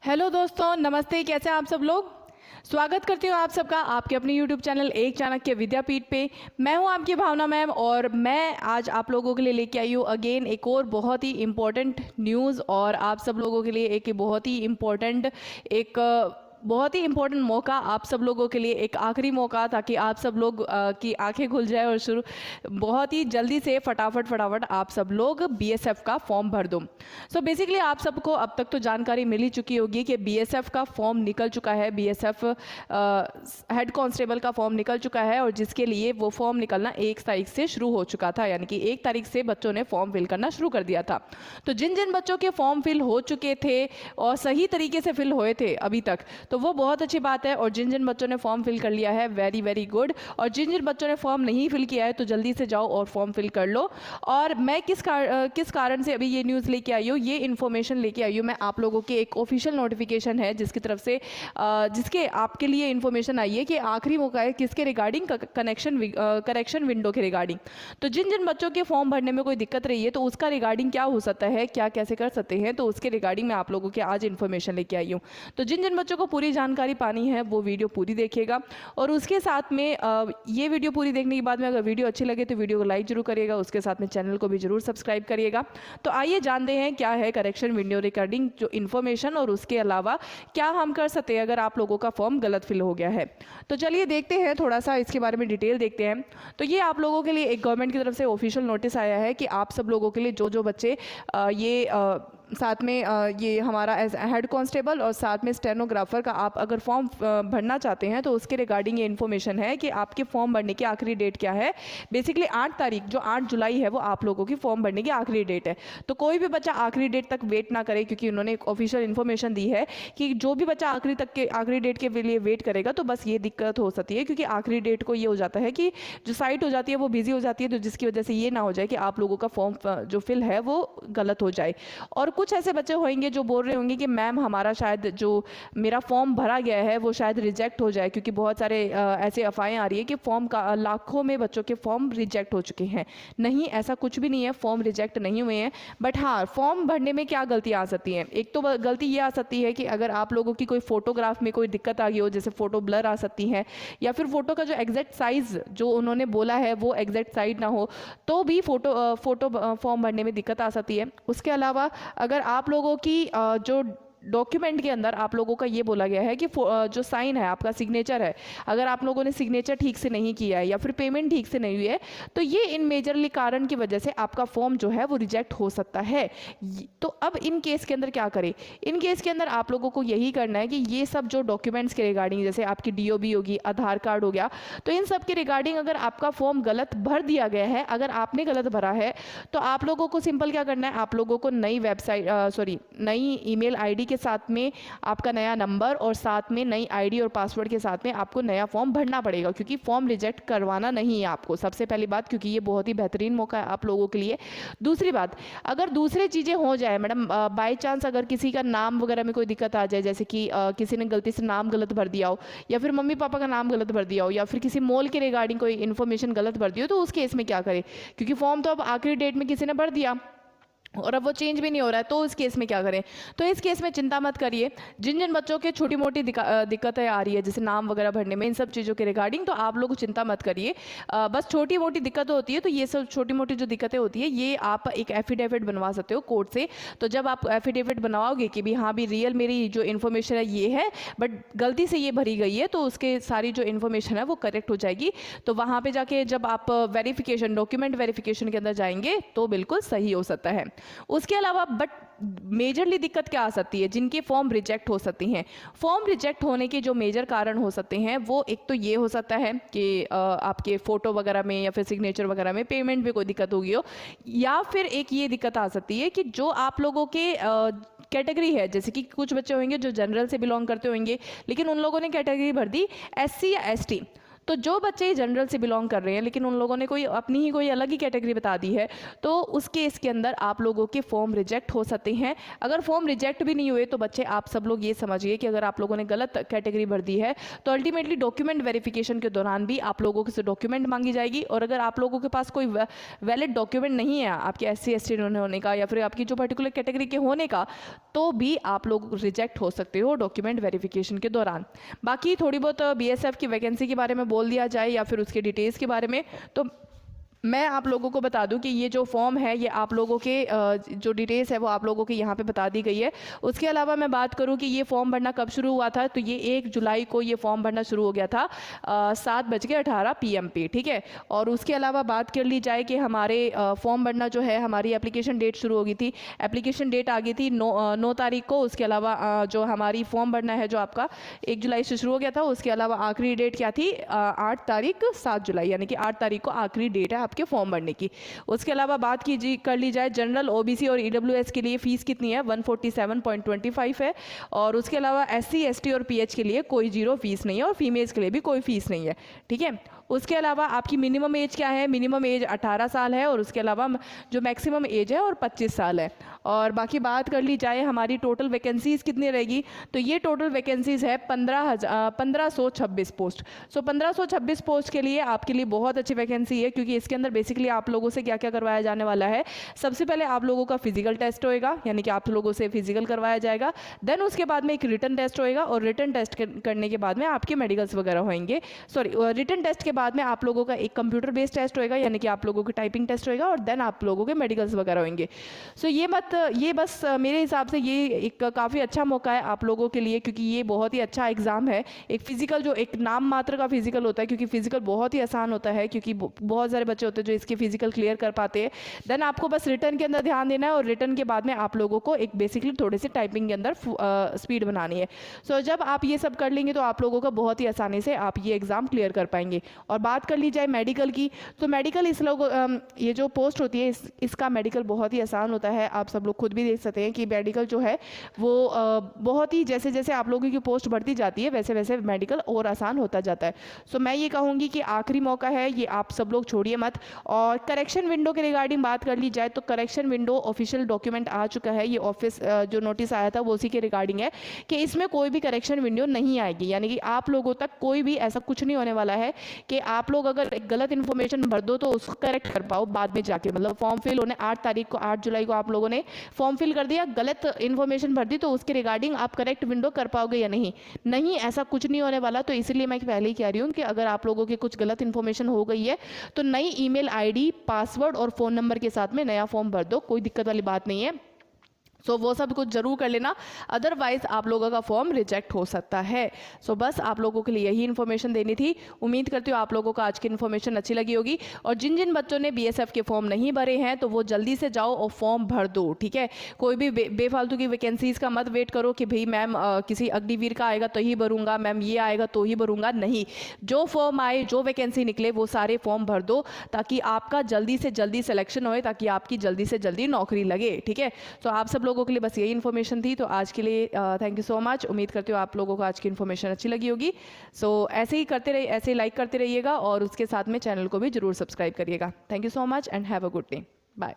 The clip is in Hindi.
हेलो दोस्तों, नमस्ते। कैसे हैं आप सब लोग। स्वागत करती हूँ आप सबका आपके अपने यूट्यूब चैनल एक चाणक्य विद्यापीठ पे। मैं हूँ आपकी भावना मैम और मैं आज आप लोगों के लिए लेके आई हूँ अगेन एक और बहुत ही इम्पोर्टेंट न्यूज़ और आप सब लोगों के लिए एक बहुत ही इम्पोर्टेंट मौका, आप सब लोगों के लिए एक आखिरी मौका, ताकि आप सब लोग की आंखें खुल जाए और शुरू बहुत ही जल्दी से फटाफट आप सब लोग बीएसएफ का फॉर्म भर दो। सो बेसिकली आप सबको अब तक तो जानकारी मिल ही चुकी होगी कि बीएसएफ का फॉर्म निकल चुका है, बीएसएफ हेड कांस्टेबल का फॉर्म निकल चुका है और जिसके लिए वो फॉर्म निकलना 1 तारीख से शुरू हो चुका था, यानी कि 1 तारीख से बच्चों ने फॉर्म फिल करना शुरू कर दिया था। तो जिन जिन बच्चों के फॉर्म फिल हो चुके थे और सही तरीके से फिल हुए थे अभी तक, तो वो बहुत अच्छी बात है। और जिन जिन बच्चों ने फॉर्म फिल कर लिया है, वेरी वेरी गुड। और जिन जिन बच्चों ने फॉर्म नहीं फिल किया है तो जल्दी से जाओ और फॉर्म फिल कर लो। और मैं किस कारण से अभी ये न्यूज़ लेके आई हूँ, ये इन्फॉर्मेशन लेके आई हूँ मैं आप लोगों के एक ऑफिशियल नोटिफिकेशन है जिसकी तरफ से जिसके आपके लिए इन्फॉर्मेशन आई है कि आखिरी मौका है किसके रिगार्डिंग, करेक्शन विंडो के रिगार्डिंग। तो जिन जिन बच्चों के फॉर्म भरने में कोई दिक्कत रही है तो उसका रिगार्डिंग क्या हो सकता है, क्या कैसे कर सकते हैं, तो उसके रिगार्डिंग मैं आप लोगों के आज इन्फॉर्मेशन लेके आई हूँ। तो जिन जिन बच्चों को पूरी जानकारी पानी है वो वीडियो पूरी देखिएगा और उसके साथ में ये वीडियो पूरी देखने के बाद में अगर वीडियो अच्छी लगे तो वीडियो को लाइक जरूर करिएगा, उसके साथ में चैनल को भी जरूर सब्सक्राइब करिएगा। तो आइए जानते हैं क्या है करेक्शन विंडो रिकॉर्डिंग जो इन्फॉर्मेशन, और उसके अलावा क्या हम कर सकते हैं अगर आप लोगों का फॉर्म गलत फिल हो गया है। तो चलिए देखते हैं, थोड़ा सा इसके बारे में डिटेल देखते हैं। तो ये आप लोगों के लिए एक गवर्नमेंट की तरफ से ऑफिशियल नोटिस आया है कि आप सब लोगों के लिए जो बच्चे साथ में ये हमारा एज हेड कांस्टेबल और साथ में स्टेनोग्राफर का आप अगर फॉर्म भरना चाहते हैं तो उसके रिगार्डिंग ये इन्फॉर्मेशन है कि आपके फॉर्म भरने की आखिरी डेट क्या है। बेसिकली 8 तारीख, जो 8 जुलाई है, वो आप लोगों की फॉर्म भरने की आखिरी डेट है। तो कोई भी बच्चा आखिरी डेट तक वेट ना करे, क्योंकि उन्होंने एक ऑफिशियल इन्फॉर्मेशन दी है कि जो भी बच्चा आखिरी डेट के लिए वेट करेगा तो बस ये दिक्कत हो सकती है, क्योंकि आखिरी डेट को ये हो जाता है कि जो साइट हो जाती है वो बिजी हो जाती है, तो जिसकी वजह से ये ना हो जाए कि आप लोगों का फॉर्म जो फिल है वो गलत हो जाए। और कुछ ऐसे बच्चे होंगे जो बोल रहे होंगे कि मैम हमारा शायद जो मेरा फॉर्म भरा गया है वो शायद रिजेक्ट हो जाए, क्योंकि बहुत सारे ऐसे अफवाहें आ रही है कि फॉर्म का लाखों में बच्चों के फॉर्म रिजेक्ट हो चुके हैं। नहीं, ऐसा कुछ भी नहीं है, फॉर्म रिजेक्ट नहीं हुए हैं। बट हाँ, फॉर्म भरने में क्या गलतियाँ आ सकती हैं। एक तो गलती ये आ सकती है कि अगर आप लोगों की कोई फोटोग्राफ में कोई दिक्कत आ गई हो, जैसे फोटो ब्लर आ सकती है, या फिर फोटो का जो एग्जैक्ट साइज जो उन्होंने बोला है वो एग्जैक्ट साइज ना हो, तो भी फोटो फॉर्म भरने में दिक्कत आ सकती है। उसके अलावा अगर आप लोगों की जो डॉक्यूमेंट के अंदर आप लोगों का ये बोला गया है कि जो साइन है, आपका सिग्नेचर है, अगर आप लोगों ने सिग्नेचर ठीक से नहीं किया है या फिर पेमेंट ठीक से नहीं हुई है, तो ये इन मेजरली कारण की वजह से आपका फॉर्म जो है वो रिजेक्ट हो सकता है। तो अब इन केस के अंदर क्या करें। इन केस के अंदर आप लोगों को यही करना है कि ये सब जो डॉक्यूमेंट्स के रिगार्डिंग, जैसे आपकी डीओबी होगी, आधार कार्ड हो गया, तो इन सब के रिगार्डिंग अगर आपका फॉर्म गलत भर दिया गया है, अगर आपने गलत भरा है, तो आप लोगों को सिंपल क्या करना है, आप लोगों को नई ईमेल आईडी के साथ में आपका नया नंबर और साथ में नई आईडी और पासवर्ड के साथ में आपको नया फॉर्म भरना पड़ेगा, क्योंकि फॉर्म रिजेक्ट करवाना नहीं है आपको, सबसे पहली बात, क्योंकि ये बहुत ही बेहतरीन मौका है आप लोगों के लिए। दूसरी बात, अगर दूसरी चीज़ें हो जाए मैडम, बाय चांस अगर किसी का नाम वगैरह में कोई दिक्कत आ जाए, जैसे कि किसी ने गलती से नाम गलत भर दिया हो, या फिर मम्मी पापा का नाम गलत भर दिया हो, या फिर किसी मॉल के रिगार्डिंग कोई इन्फॉर्मेशन गलत भर दी हो, तो उस केस में क्या करें, क्योंकि फॉर्म तो अब आखिरी डेट में किसी ने भर दिया और अब वो चेंज भी नहीं हो रहा है, तो इस केस में क्या करें। तो इस केस में चिंता मत करिए। जिन जिन बच्चों के छोटी मोटी दिक्कतें आ रही है, जैसे नाम वगैरह भरने में, इन सब चीज़ों के रिगार्डिंग, तो आप लोग चिंता मत करिए। बस छोटी मोटी दिक्कतें होती है, तो ये सब छोटी मोटी जो दिक्कतें होती है ये आप एक एफिडेविट बनवा सकते हो कोर्ट से। तो जब आप एफिडेविट बनवाओगे कि भी हाँ भी रियल मेरी जो इन्फॉर्मेशन है ये है, बट गलती से ये भरी गई है, तो उसके सारी जो इन्फॉर्मेशन है वो करेक्ट हो जाएगी। तो वहाँ पर जाके जब आप वेरिफिकेशन, डॉक्यूमेंट वेरिफिकेशन के अंदर जाएंगे तो बिल्कुल सही हो सकता है। उसके अलावा बट मेजरली दिक्कत क्या आ सकती है, जिनके फॉर्म रिजेक्ट हो सकती हैं। फॉर्म रिजेक्ट होने के जो मेजर कारण हो सकते हैं वो एक तो ये हो सकता है कि आपके फ़ोटो वगैरह में या फिर सिग्नेचर वगैरह में पेमेंट में कोई दिक्कत होगी हो, या फिर एक ये दिक्कत आ सकती है कि जो आप लोगों के कैटेगरी है, जैसे कि कुछ बच्चे होंगे जो जनरल से बिलोंग करते होंगे, लेकिन उन लोगों ने कैटेगरी भर दी एससी या एसटी, तो जो बच्चे जनरल से बिलोंग कर रहे हैं लेकिन उन लोगों ने कोई अपनी ही कोई अलग ही कैटेगरी बता दी है, तो उस केस के अंदर आप लोगों के फॉर्म रिजेक्ट हो सकते हैं। अगर फॉर्म रिजेक्ट भी नहीं हुए तो बच्चे आप सब लोग ये समझिए कि अगर आप लोगों ने गलत कैटेगरी भर दी है तो अल्टीमेटली डॉक्यूमेंट वेरिफिकेशन के दौरान भी आप लोगों से डॉक्यूमेंट मांगी जाएगी, और अगर आप लोगों के पास कोई वैलिड डॉक्यूमेंट नहीं है आपके SC ST होने का या फिर आपकी जो पर्टिकुलर कैटेगरी के होने का, तो भी आप लोग रिजेक्ट हो सकते हो डॉक्यूमेंट वेरिफिकेशन के दौरान। बाकी थोड़ी बहुत BSF की वैकेंसी के बारे में बोल दिया जाए या फिर उसके डिटेल्स के बारे में, तो मैं आप लोगों को बता दूं कि ये जो फॉर्म है ये आप लोगों के जो डिटेल्स है वो आप लोगों के यहाँ पे बता दी गई है। उसके अलावा मैं बात करूं कि ये फॉर्म भरना कब शुरू हुआ था, तो ये 1 जुलाई को ये फॉर्म भरना शुरू हो गया था 7:18 PM पे, ठीक है। और उसके अलावा बात कर ली जाए कि हमारे फॉर्म भरना जो है, हमारी एप्लीकेशन डेट शुरू हो गई थी, एप्लीकेशन डेट आ गई थी 9 तारीख को। उसके अलावा जो हमारी फॉर्म भरना है जो आपका 1 जुलाई से शुरू हो गया था, उसके अलावा आखिरी डेट क्या थी 8 तारीख 7 जुलाई, यानी कि 8 तारीख को आखिरी डेट है आपके फॉर्म भरने की। उसके अलावा बात कर ली जाए जनरल, OBC और EWS के लिए फीस कितनी है 147.25 है, और उसके अलावा SC ST और PH के लिए कोई 0 फीस नहीं है, और फीमेल्स के लिए भी कोई फीस नहीं है, ठीक है। उसके अलावा आपकी मिनिमम एज क्या है, मिनिमम एज 18 साल है, और उसके अलावा जो मैक्सिमम एज है और 25 साल है। और बाकी बात कर ली जाए हमारी टोटल वैकेंसीज कितनी रहेगी, तो ये टोटल वैकेंसीज है 1526 पोस्ट। सो 1526 पोस्ट के लिए आपके लिए बहुत अच्छी वैकेंसी है, क्योंकि इसके अंदर बेसिकली आप लोगों से क्या क्या करवाया जाने वाला है। सबसे पहले आप लोगों का फिजिकल टेस्ट होएगा, यानी कि आप लोगों से फिजिकल करवाया जाएगा। देन उसके बाद में एक रिटन टेस्ट होएगा, और रिटन टेस्ट करने के बाद में आपके मेडिकल्स वगैरह होंगे। सॉरी, रिटन टेस्ट के बाद में आप लोगों का एक कंप्यूटर बेस्ड टेस्ट होएगा, यानी कि आप लोगों की टाइपिंग टेस्ट होएगा, और देन आप लोगों के मेडिकल्स वगैरह होंगे। सो ये बस मेरे हिसाब से ये एक काफ़ी अच्छा मौका है आप लोगों के लिए, क्योंकि ये बहुत ही अच्छा एग्जाम है। एक फिजिकल जो एक नाम मात्र का फिजिकल होता है, क्योंकि फिजिकल बहुत ही आसान होता है, क्योंकि बहुत सारे बच्चे होते हैं जो इसके फिजिकल क्लियर कर पाते हैं। देन आपको बस रिटर्न के अंदर ध्यान देना है, और रिटर्न के बाद में आप लोगों को एक बेसिकली थोड़ी सी टाइपिंग के अंदर स्पीड बनानी है। सो जब आप ये सब कर लेंगे तो आप लोगों का बहुत ही आसानी से आप ये एग्जाम क्लियर कर पाएंगे। और बात कर ली जाए मेडिकल की, तो मेडिकल इस लोग ये जो पोस्ट होती है इसका मेडिकल बहुत ही आसान होता है। आप सब लोग खुद भी देख सकते हैं कि मेडिकल जो है वो बहुत ही जैसे जैसे आप लोगों की पोस्ट बढ़ती जाती है वैसे वैसे मेडिकल और आसान होता जाता है। सो मैं ये कहूँगी कि आखिरी मौका है, ये आप सब लोग छोड़िए मत। और करेक्शन विंडो के रिगार्डिंग बात कर ली जाए, तो करेक्शन विंडो ऑफिशियल डॉक्यूमेंट आ चुका है। ये ऑफिस जो नोटिस आया था वो उसी के रिगार्डिंग है कि इसमें कोई भी करेक्शन विंडो नहीं आएगी, यानी कि आप लोगों तक कोई भी ऐसा कुछ नहीं होने वाला है कि आप लोग अगर एक गलत इन्फॉर्मेशन भर दो तो उसको करेक्ट कर पाओ बाद में जाके। मतलब फॉर्म फिल होने 8 जुलाई को आप लोगों ने फॉर्म फिल कर दिया, गलत इन्फॉर्मेशन भर दी, तो उसके रिगार्डिंग आप करेक्ट विंडो कर पाओगे या नहीं, नहीं, ऐसा कुछ नहीं होने वाला। तो इसलिए मैं पहले ही कह रही हूँ कि अगर आप लोगों की कुछ गलत इन्फॉर्मेशन हो गई है तो नई ईमेल ID, पासवर्ड और फ़ोन नंबर के साथ में नया फॉर्म भर दो, कोई दिक्कत वाली बात नहीं है। सो वो सब कुछ जरूर कर लेना, अदरवाइज आप लोगों का फॉर्म रिजेक्ट हो सकता है। सो बस आप लोगों के लिए यही इन्फॉर्मेशन देनी थी। उम्मीद करती हूँ आप लोगों को आज की इन्फॉर्मेशन अच्छी लगी होगी। और जिन जिन बच्चों ने BSF के फॉर्म नहीं भरे हैं तो वो जल्दी से जाओ और फॉर्म भर दो, ठीक है। कोई भी बेफालतू की वैकेंसीज का मत वेट करो कि भाई मैम किसी अग्निवीर का आएगा तो ही भरूंगा, मैम ये आएगा तो ही भरूंगा, नहीं। जो फॉर्म आए, जो वैकेंसी निकले वो सारे फॉर्म भर दो, ताकि आपका जल्दी से जल्दी सिलेक्शन हो, ताकि आपकी जल्दी से जल्दी नौकरी लगे, ठीक है। तो आप सब लोगों के लिए बस यही इन्फॉर्मेशन थी। तो आज के लिए थैंक यू सो मच। उम्मीद करती हूँ आप लोगों को आज की इन्फॉर्मेशन अच्छी लगी होगी। सो ऐसे ही करते रहिए, ऐसे ही लाइक करते रहिएगा, और उसके साथ में चैनल को भी जरूर सब्सक्राइब करिएगा। Thank you so much and have a good day. Bye.